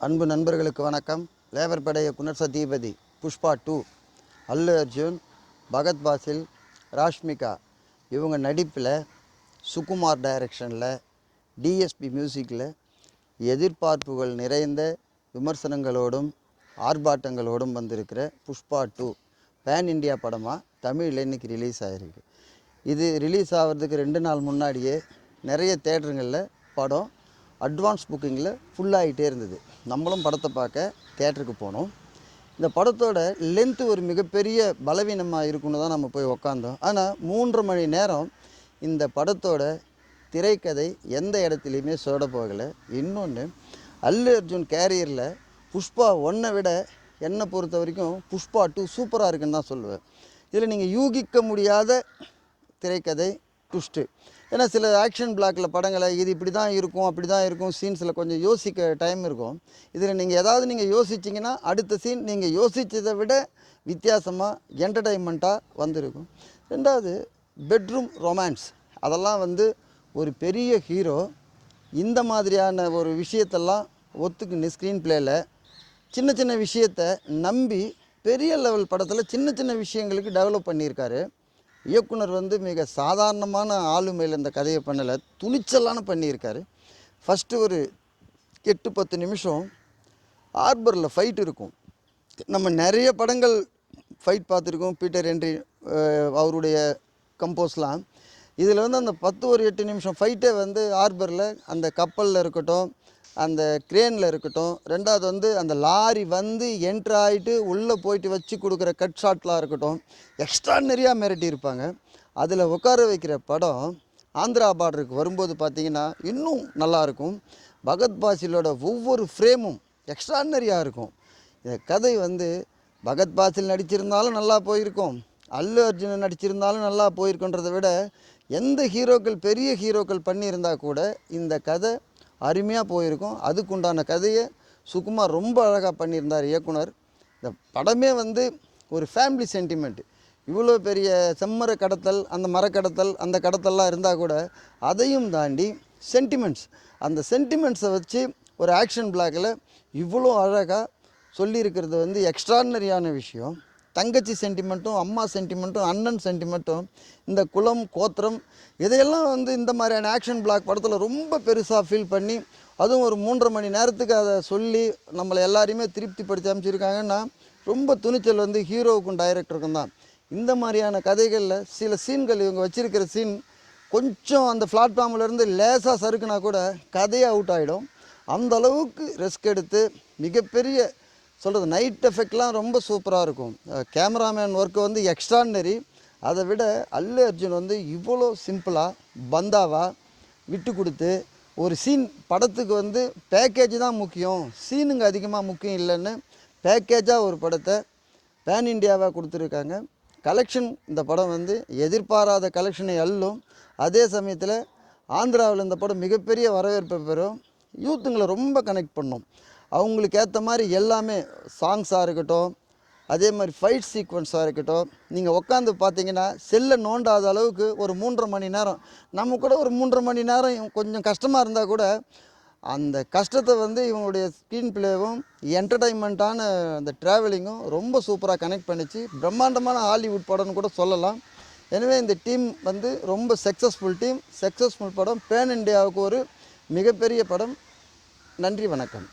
அன்பு நண்பர்களுக்கு வணக்கம். லேபர் படை இயக்குனர் சத்யபதி. புஷ்பா 2 அல்லு அர்ஜுன், பகத் பாசில், ராஷ்மிகா இவங்க நடிப்பில், சுகுமார் டைரக்ஷனில், டிஎஸ்பி மியூசிக்கில் எதிர்பார்ப்புகள் நிறைந்த விமர்சனங்களோடும் ஆர்ப்பாட்டங்களோடும் வந்திருக்கிற புஷ்பா 2 பேன் இண்டியா படமாக தமிழில் இன்றைக்கி ரிலீஸ் ஆகிருக்கு. இது ரிலீஸ் ஆகிறதுக்கு 2 நாள் முன்னாடியே நிறைய தேட்டருங்களில் படம் அட்வான்ஸ் புக்கிங்கில் ஃபுல்லாகிட்டே இருந்தது. நம்மளும் படத்தை பார்க்க தேட்டருக்கு போனோம். இந்த படத்தோட லென்த்து ஒரு மிகப்பெரிய பலவீனமாக இருக்குன்னு தான் நம்ம போய் உக்காந்தோம். ஆனால் 3.5 மணி நேரம் இந்த படத்தோட திரைக்கதை எந்த இடத்துலையுமே சோட போகலை. இன்னொன்று, அல்லு அர்ஜுன் கேரியரில் புஷ்பா 1 விட என்னை பொறுத்த வரைக்கும் புஷ்பா 2 சூப்பராக இருக்குன்னு தான் சொல்லுவேன். இதில் நீங்கள் யூகிக்க முடியாத திரைக்கதை ட்விஸ்ட்டு. ஏன்னா சில ஆக்ஷன் பிளாக்கில் படங்களை இது இப்படி தான் இருக்கும், அப்படி தான் இருக்கும், சீன்ஸில் கொஞ்சம் யோசிக்க டைம் இருக்கும். இதில் நீங்கள் ஏதாவது யோசிச்சிங்கன்னா அடுத்த சீன் நீங்கள் யோசித்ததை விட வித்தியாசமாக என்டர்டைன்மெண்ட்டாக வந்திருக்கும். ரெண்டாவது, பெட்ரூம் ரொமான்ஸ். அதெல்லாம் ஒரு பெரிய ஹீரோ இந்த மாதிரியான ஒரு விஷயத்தெல்லாம் ஒத்துக்குன்னு ஸ்க்ரீன் பிளேயில் சின்ன சின்ன விஷயத்தை நம்பி பெரிய லெவல் படத்தில் சின்ன சின்ன விஷயங்களுக்கு டெவலப் பண்ணியிருக்காரு. இயக்குனர் மிக சாதாரணமான ஆளுமையில் இந்த கதையை பண்ணலை, துணிச்சலான பண்ணியிருக்காரு. ஃபஸ்ட்டு ஒரு 8-10 நிமிஷம் ஹார்பரில் ஃபைட் இருக்கும். நம்ம நிறைய படங்கள் ஃபைட் பார்த்துருக்கோம், பீட்டர் ஹென்றி அவருடைய கம்போஸ்லாம். இதில் அந்த 8 நிமிஷம் ஃபைட்டே ஹார்பரில் அந்த கப்பலில் இருக்கட்டும், அந்த கிரேனில் இருக்கட்டும், ரெண்டாவது அந்த லாரி என்ட்ரு ஆகிட்டு உள்ளே போயிட்டு வச்சு கொடுக்குற கட் ஷாட்லாம் இருக்கட்டும், எக்ஸ்ட்ரானரியாக மிரட்டி இருப்பாங்க. அதில் உட்கார வைக்கிற படம் ஆந்திரா பார்டருக்கு வரும்போது பார்த்திங்கன்னா இன்னும் நல்லாயிருக்கும். பகத் பாசிலோட ஒவ்வொரு ஃப்ரேமும் எக்ஸ்ட்ரானரியாக இருக்கும். இந்த கதை பகத் பாசில் நடிச்சிருந்தாலும் நல்லா போயிருக்கும், அல்லு அர்ஜுனன் நடிச்சிருந்தாலும் நல்லா போயிருக்குன்றதை விட எந்த ஹீரோக்கள் பெரிய ஹீரோக்கள் பண்ணியிருந்தால் கூட இந்த கதை அருமையாக போயிருக்கும். அதுக்குண்டான கதையை சுகுமார் ரொம்ப அழகாக பண்ணியிருந்தார் இயக்குனர். இந்த படமே ஒரு ஃபேமிலி சென்டிமெண்ட். இவ்வளோ பெரிய செம்மர கடத்தல், அந்த மரக்கடத்தல், அந்த கடத்தல்லாம் இருந்தால் கூட அதையும் தாண்டி சென்டிமெண்ட்ஸ், அந்த சென்டிமெண்ட்ஸை வச்சு ஒரு ஆக்ஷன் பிளாக்கில் இவ்வளோ அழகாக சொல்லியிருக்கிறது எக்ஸ்ட்ரானரியான விஷயம். தங்கச்சி சென்டிமெண்ட்டும், அம்மா சென்டிமெண்ட்டும், அண்ணன் சென்டிமெண்ட்டும், இந்த குலம் கோத்திரம் இதையெல்லாம் இந்த மாதிரியான ஆக்ஷன் பிளாக் படத்தில் ரொம்ப பெருசாக ஃபீல் பண்ணி, அதுவும் ஒரு 3.5 மணி நேரத்துக்கு அதை சொல்லி நம்மளை எல்லாரையுமே திருப்திப்படுத்தி அமைச்சிருக்காங்கன்னா ரொம்ப துணிச்சல் ஹீரோவுக்கும் டைரக்டருக்கும் தான். இந்த மாதிரியான கதைகளில் சில சீன்கள் இவங்க வச்சுருக்கிற சீன் கொஞ்சம் அந்த பிளாட்ஃபார்மிலேருந்து லேசாக சறுக்குனா கூட கதையே அவுட் ஆகிடும். அந்த அளவுக்கு ரிஸ்க் எடுத்து மிகப்பெரிய நைட் எஃபெக்ட்லாம் ரொம்ப சூப்பராக இருக்கும். Cameraman work extraordinary. அதை விட அல்லு அர்ஜுன் இவ்வளோ சிம்பிளாக பந்தாவாக விட்டு கொடுத்து ஒரு சீன் படத்துக்கு பேக்கேஜ் தான் முக்கியம், சீனுங்க அதிகமாக முக்கியம் இல்லைன்னு பேக்கேஜாக ஒரு படத்தை பேன் இண்டியாவாக கொடுத்துருக்காங்க. கலெக்ஷன் இந்த படம் எதிர்பாராத கலெக்ஷனை அள்ளும். அதே சமயத்தில் ஆந்திராவில் இந்த படம் மிகப்பெரிய வரவேற்பை பெறும். யூத்துங்களை ரொம்ப கனெக்ட் பண்ணும். அவங்களுக்கு ஏற்ற மாதிரி எல்லாமே சாங்ஸாக இருக்கட்டும், அதே மாதிரி ஃபைட் சீக்வன்ஸாக இருக்கட்டும், நீங்கள் உட்காந்து பார்த்தீங்கன்னா செல்லை நோண்டாத அளவுக்கு ஒரு 3.5 மணி நேரம், நம்ம கூட ஒரு 3.5 மணி நேரம் கொஞ்சம் கஷ்டமாக இருந்தால் கூட அந்த கஷ்டத்தை இவங்களுடைய ஸ்க்ரீன் பிளேவும் என்டர்டைன்மெண்ட்டான அந்த ட்ராவலிங்கும் ரொம்ப சூப்பராக கனெக்ட் பண்ணிச்சு. பிரம்மாண்டமான ஹாலிவுட் படம்னு கூட சொல்லலாம். எனவே இந்த டீம் ரொம்ப சக்ஸஸ்ஃபுல் படம். பேன் இண்டியாவுக்கு ஒரு மிகப்பெரிய படம். நன்றி, வணக்கம்.